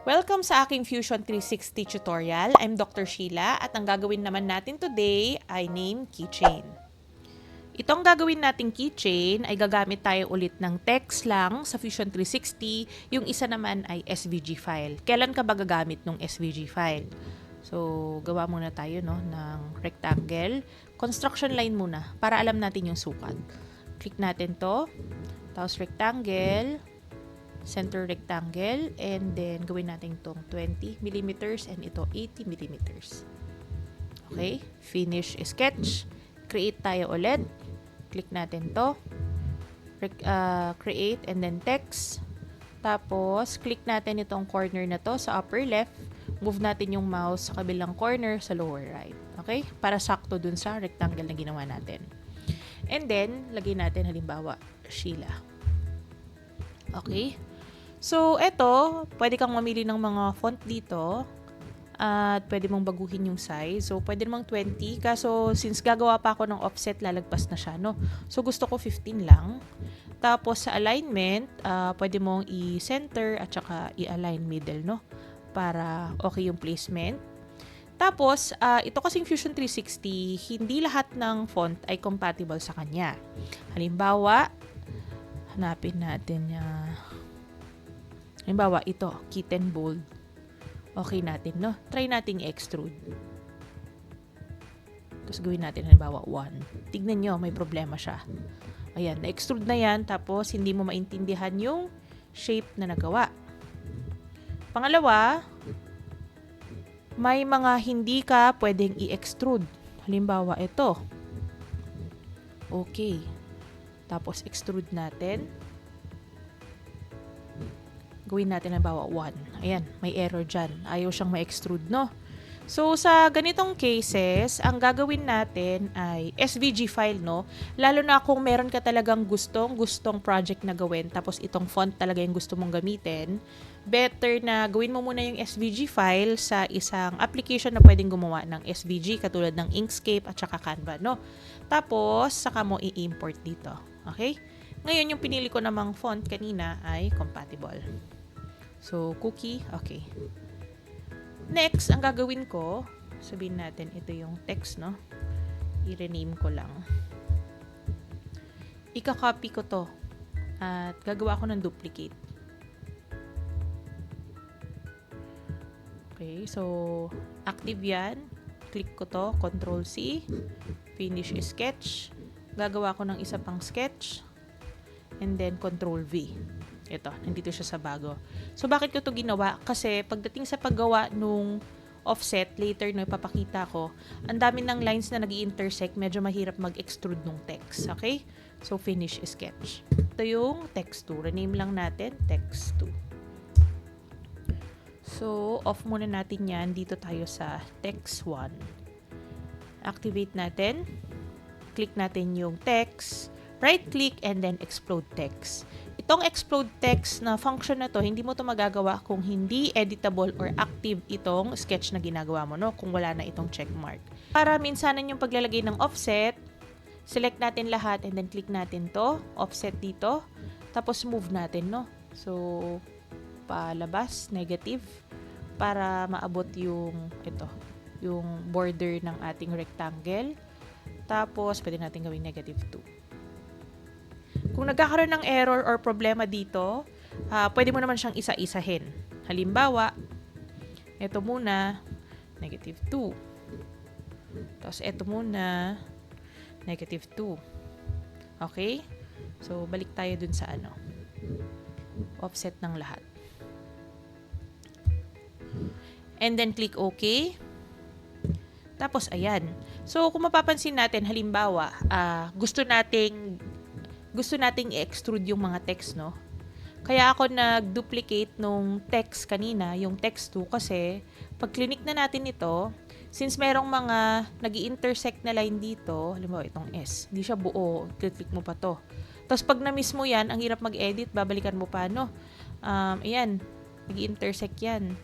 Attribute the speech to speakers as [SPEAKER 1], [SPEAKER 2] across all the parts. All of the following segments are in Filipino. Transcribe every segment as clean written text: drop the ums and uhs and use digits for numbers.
[SPEAKER 1] Welcome sa aking Fusion 360 tutorial. I'm Dr. Sheila at ang gagawin naman natin today ay name keychain. Itong gagawin nating keychain ay gagamit tayo ulit ng text lang sa Fusion 360. Yung isa naman ay SVG file. Kailan ka ba gagamit ng SVG file? So, gawa muna tayo ng rectangle. Construction line muna para alam natin yung sukat. Click natin to. Tapos rectangle. Center rectangle, and then gawin natin itong 20 mm and ito 80 mm. Okay, finish sketch. Create tayo ulit. Click natin to. Create and then text. Tapos, click natin itong corner na to sa upper left. Move natin yung mouse sa kabilang corner sa lower right. Okay, para sakto dun sa rectangle na ginawa natin. And then, lagay natin halimbawa, Sheila. Okay. So, eto, pwede kang mamili ng mga font dito at pwede mong baguhin yung size. So, pwede namang 20. Kaso, since gagawa pa ako ng offset, lalagpas na siya, no? So, gusto ko 15 lang. Tapos, sa alignment, pwede mong i-center at saka i-align middle, no? Para okay yung placement. Tapos, ito kasing Fusion 360, hindi lahat ng font ay compatible sa kanya. Halimbawa, hanapin natin halimbawa, ito, kitten bold. Okay natin, no? Try nating extrude. Tapos gawin natin, halimbawa, 1. Tignan nyo, may problema siya. Ayan, na-extrude na yan, tapos hindi mo maintindihan yung shape na nagawa. Pangalawa, may mga hindi ka pwedeng i-extrude. Halimbawa, ito. Okay. Tapos, extrude natin. Gawin natin halimbawa 1. Ayan, may error dyan. Ayaw siyang ma-extrude, no? So, sa ganitong cases, ang gagawin natin ay SVG file, no? Lalo na kung meron ka talagang gustong project na gawin, tapos itong font talaga yung gusto mong gamitin, better na gawin mo muna yung SVG file sa isang application na pwedeng gumawa ng SVG, katulad ng Inkscape at saka Canva, no? Tapos, saka mo i-import dito. Okay? Ngayon, yung pinili ko namang font kanina ay compatible. So, cookie, okay. Next, ang gagawin ko, sabihin natin, ito yung text, no? I-rename ko lang. Ika-copy ko to. At gagawa ko ng duplicate. Okay, so, active yan. Click ko to, Control-C. Finish sketch. Gagawa ko ng isa pang sketch. And then, Control-V. Ito, nandito siya sa bago. So, bakit ko ito ginawa? Kasi, pagdating sa paggawa nung offset, later no ipapakita ko, ang dami ng lines na nag-i-intersect, medyo mahirap mag-extrude nung text. Okay? So, finish sketch. Ito yung text 2. Rename lang natin, text 2. So, off muna natin yan. Dito tayo sa text 1. Activate natin. Click natin yung text. Right-click and then explode text. Itong explode text na function na to, hindi mo to magagawa kung hindi editable or active itong sketch na ginagawa mo, no? Kung wala na itong checkmark. Para minsanan yung paglalagay ng offset, select natin lahat and then click natin to, offset dito, tapos move natin, no? So, palabas, negative, para maabot yung, yung border ng ating rectangle. Tapos, pwede natin gawing negative 2. Kung nagkakaroon ng error or problema dito, pwede mo naman siyang isa-isahin. Halimbawa, ito muna, negative 2. Tapos ito muna, negative 2. Okay? So, balik tayo dun sa offset ng lahat. And then, click OK. Tapos, ayan. So, kung mapapansin natin, halimbawa, gusto nating i-extrude yung mga text, no? Kaya ako nag-duplicate nung text kanina, yung text 2, kasi pag click na natin ito, since merong mga nag-i-intersect na line dito, halimbawa itong S, hindi siya buo, click mo pa to. Tapos pag na-miss mo yan, ang hirap mag-edit, babalikan mo pa, no? Ayan, nag-i-intersect yan.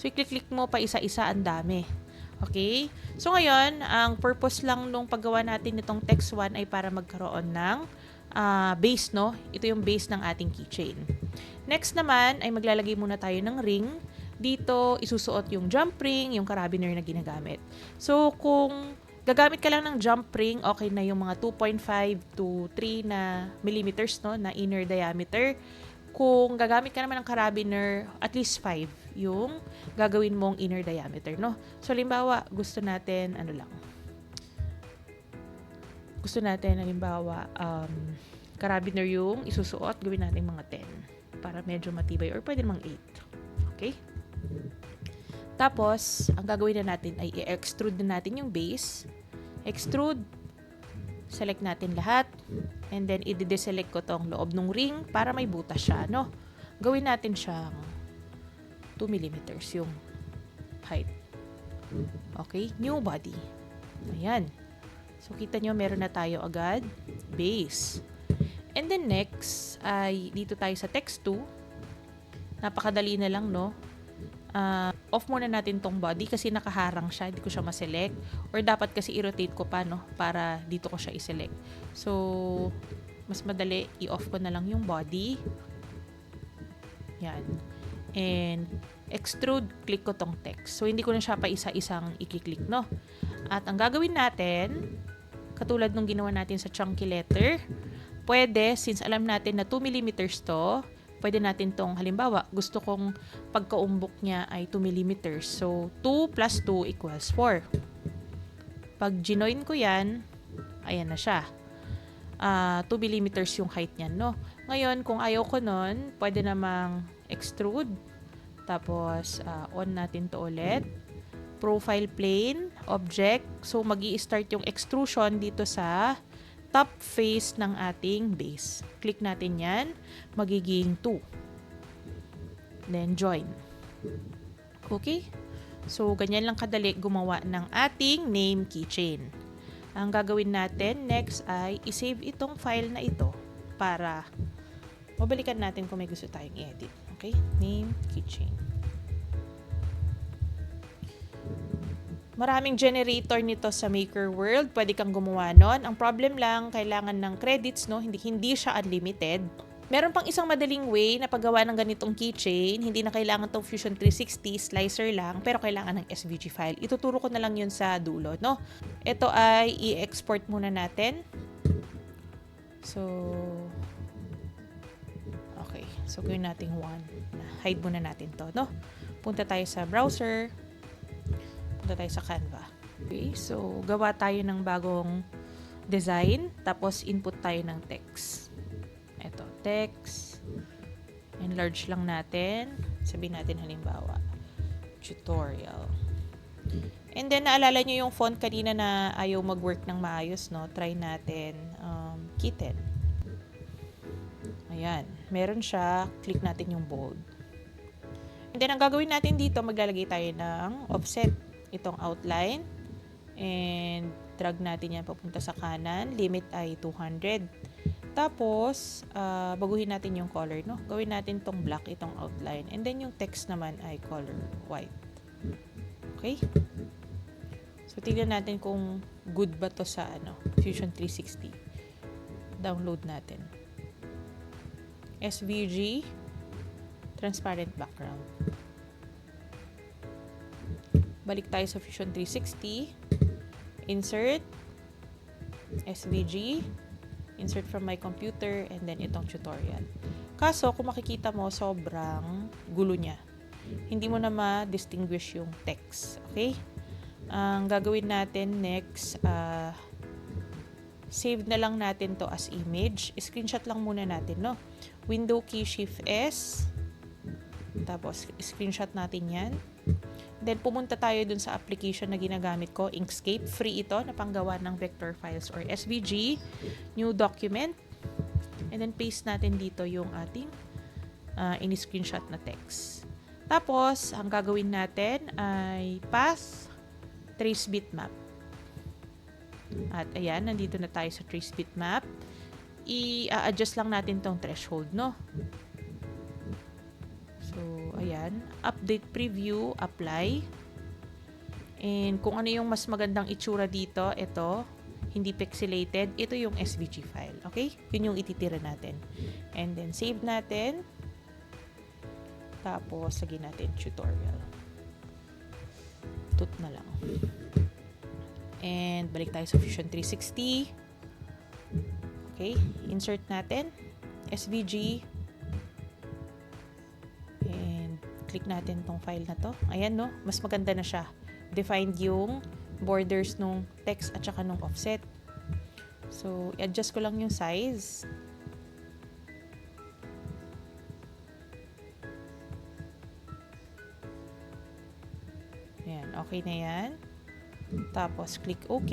[SPEAKER 1] So, i-click mo pa isa-isa, ang dami. Okay? So, ngayon, ang purpose lang nung paggawa natin nitong text 1 ay para magkaroon ng base, no? Ito yung base ng ating keychain. Next naman ay maglalagay muna tayo ng ring. Dito, isusuot yung jump ring, yung carabiner na ginagamit. So, kung gagamit ka lang ng jump ring, okay na yung mga 2.5 to 3 na millimeters, no, na inner diameter. Kung gagamit ka naman ng carabiner, at least 5 yung gagawin mong inner diameter, no. So, halimbawa, gusto natin, halimbawa, carabiner yung isusuot, gawin natin mga 10 para medyo matibay, or pwede namang 8. Okay? Tapos, ang gagawin na natin ay i-extrude na natin yung base. Extrude. Select natin lahat. And then, i-deselect ko tong loob ng ring para may butas siya, no? Gawin natin siyang 2 millimeters yung height. Okay? New body. Ayan. So, kita nyo, meron na tayo agad base. And then, next, ay dito tayo sa text 2. Napakadali na lang, no? Off muna natin tong body kasi nakaharang siya, hindi ko siya ma-select, or dapat kasi i-rotate ko pa, no, para dito ko siya i-select. So mas madali i-off ko na lang yung body. Yan. And extrude, click ko tong text. So hindi ko na siya pa isa-isang i-click, no. At ang gagawin natin, katulad nung ginawa natin sa chunky letter, pwede, since alam natin na 2 millimeters to, pwede natin tong, halimbawa, gusto kong pagkaumbok niya ay 2 mm. So, 2 plus 2 equals 4. Pag ginoin ko yan, ayan na siya. 2 mm yung height niyan, no? Ngayon, kung ayaw ko nun, pwede namang extrude. Tapos, on natin to ulit. Profile plane, object. So, mag-i-start yung extrusion dito sa top face ng ating base. Click natin yan. Magiging 2. Then, join. Okay? So, ganyan lang kadali gumawa ng ating name keychain. Ang gagawin natin next ay isave itong file na ito para mabalikan natin kung may gusto tayong i-edit. Okay? Name keychain. Maraming generator nito sa Maker World. Pwede kang gumawa nun. Ang problem lang, kailangan ng credits, no? Hindi siya unlimited. Meron pang isang madaling way na paggawa ng ganitong keychain. Hindi na kailangan tong Fusion 360, slicer lang, pero kailangan ng SVG file. Ituturo ko na lang yun sa dulo, no? Ito ay i-export muna natin. So, okay. So, gawin natin 1. Hide muna natin to, no? Punta tayo sa browser. Punta tayo sa Canva. Okay, so gawa tayo ng bagong design, tapos input tayo ng text. Ito, text. Enlarge lang natin. Sabihin natin halimbawa, tutorial. And then, naalala nyo yung font kanina na ayaw mag-work ng maayos, no? Try natin kitten. Ayan. Meron siya. Click natin yung bold. And then, ang gagawin natin dito, maglalagay tayo ng offset. Itong outline, and drag natin yan papunta sa kanan. Limit ay 200. Tapos, baguhin natin yung color, no? Gawin natin tong black, itong outline. And then, yung text naman ay color white. Okay? So, tignan natin kung good ba to sa Fusion 360. Download natin. SVG, transparent background. Balik tayo sa Fusion 360. Insert. SVG. Insert from my computer. And then itong tutorial. Kaso, kung makikita mo, sobrang gulo niya. Hindi mo na ma-distinguish yung text. Okay? Ang gagawin natin next, save na lang natin to as image. Screenshot lang muna natin, no? Window key Shift S. Tapos, screenshot natin yan. Then, pumunta tayo dun sa application na ginagamit ko, Inkscape. Free ito na panggawa ng vector files or SVG. New document. And then, paste natin dito yung ating in-screenshot na text. Tapos, ang gagawin natin ay path, trace bitmap. At ayan, nandito na tayo sa trace bitmap. I-adjust lang natin tong threshold, no? So, ayan. Update preview, apply. And kung ano yung mas magandang itsura dito, ito, hindi pixelated, ito yung SVG file. Okay? Yun yung ititira natin. And then, save natin. Tapos, lagyan natin tutorial. Tut na lang. And, balik tayo sa Fusion 360. Okay, insert natin. SVG. And, click natin tong file na to. Ayan, no? Mas maganda na siya. Defined yung borders nung text at saka nung offset. So, i-adjust ko lang yung size. Ayan, okay na yan. Tapos, click OK.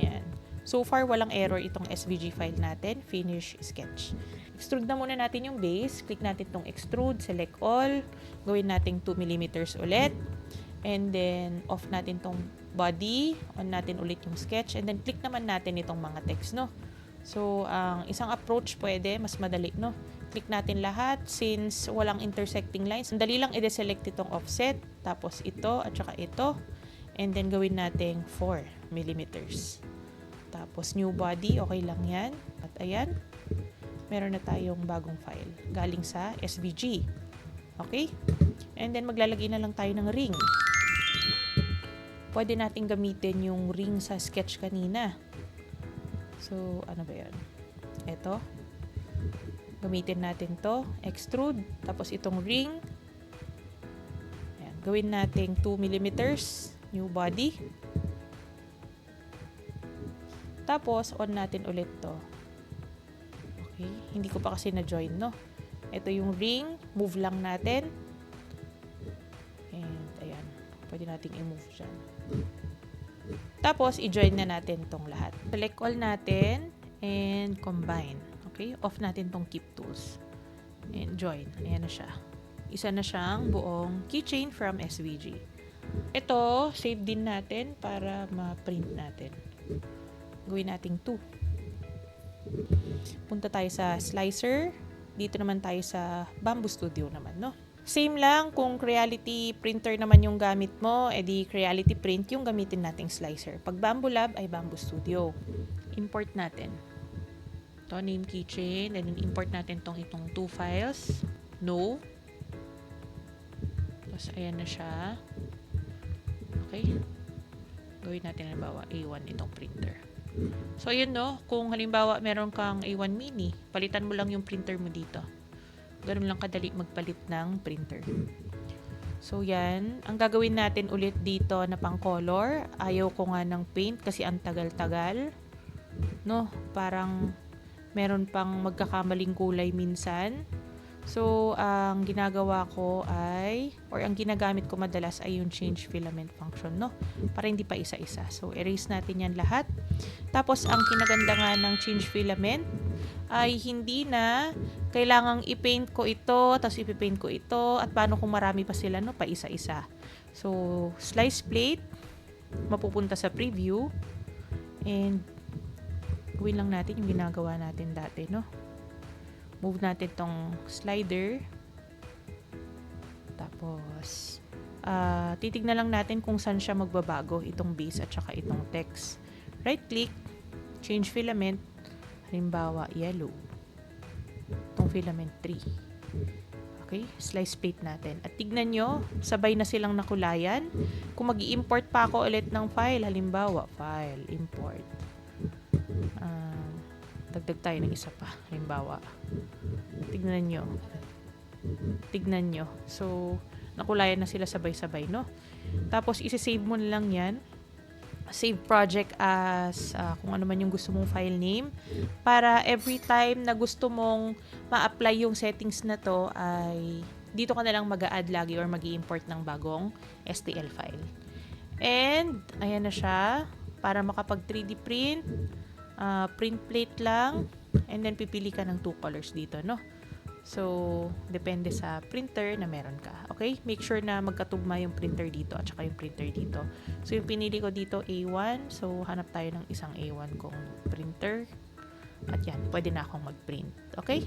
[SPEAKER 1] Ayan. So far, walang error itong SVG file natin. Finish sketch. Extrude na muna natin yung base. Click natin itong extrude. Select all. Gawin natin 2 mm ulit. And then, off natin itong body. On natin ulit yung sketch. And then, click naman natin itong mga text, no? So, ang isang approach pwede, mas madali, no? Click natin lahat since walang intersecting lines. Dali lang i-deselect itong offset. Tapos ito at saka ito. And then, gawin natin 4 mm. Tapos, new body. Okay lang yan. At ayan, meron na tayong bagong file. Galing sa SVG. Okay? And then, maglalagay na lang tayo ng ring. Pwede natin gamitin yung ring sa sketch kanina. So, ano ba yan? Ito. Gamitin natin to. Extrude. Tapos, itong ring. Ayan. Gawin natin 2 mm. New body. Tapos, on natin ulit to. Okay. Hindi ko pa kasi na-join, no? Ito yung ring. Move lang natin. And, ayan. Pwede nating i-move dyan. Tapos, i-join na natin tong lahat. Select all natin and combine. Okay? Off natin tong keep tools. And join. Ayan na siya. Isa na siyang buong keychain from SVG. Ito, save din natin para ma-print natin. Gawin natin 2. Punta tayo sa slicer. Dito naman tayo sa Bamboo Studio naman, no? Same lang, kung Creality printer naman yung gamit mo, edi Creality Print yung gamitin nating slicer. Pag Bamboo Lab ay Bamboo Studio. Import natin. Ito, name keychain. Then, import natin itong 2 files. No. Tapos, ayan na siya. Okay. Gawin natin, halimbawa, A1 itong printer. So, yun, no. Kung halimbawa, meron kang A1 mini, palitan mo lang yung printer mo dito. Ganun lang kadali magpalit ng printer. So, yan. Ang gagawin natin ulit dito na pang color. Ayaw ko nga ng paint kasi ang tagal-tagal. No? Parang meron pang magkakamaling kulay minsan. So, ang ginagawa ko ay, or ang ginagamit ko madalas ay yung change filament function, no? Para hindi pa isa-isa. So, erase natin yan lahat. Tapos, ang kinaganda nga ng change filament ay hindi na kailangang i-paint ko ito, tapos ipipaint ko ito, at paano kung marami pa sila, no? Pa isa-isa. So, slice plate, mapupunta sa preview, and gawin lang natin yung ginagawa natin dati, no? Move natin tong slider. Tapos, titignan lang natin kung saan siya magbabago, itong base at saka itong text. Right-click, change filament, halimbawa, yellow. Itong filament 3. Okay, slice plate natin. At tignan nyo, sabay na silang nakulayan. Kung mag-i-import pa ako ulit ng file, halimbawa, file, import. Dagdag tayo ng isa pa. Halimbawa, tignan nyo. So, nakulayan na sila sabay-sabay, no? Tapos, isi-save mo na lang yan. Save project as kung ano man yung gusto mong file name. Para every time na gusto mong ma-apply yung settings na to, ay dito ka na lang mag-a-add lagi or mag-i-import ng bagong STL file. And, ayan na siya. Para makapag 3D print, print plate lang, and then pipili ka ng 2 colors dito, no? So, depende sa printer na meron ka. Okay? Make sure na magkatugma yung printer dito at saka yung printer dito. So, yung pinili ko dito, A1. So, hanap tayo ng isang A1 kong printer. At yan, pwede na akong mag-print. Okay?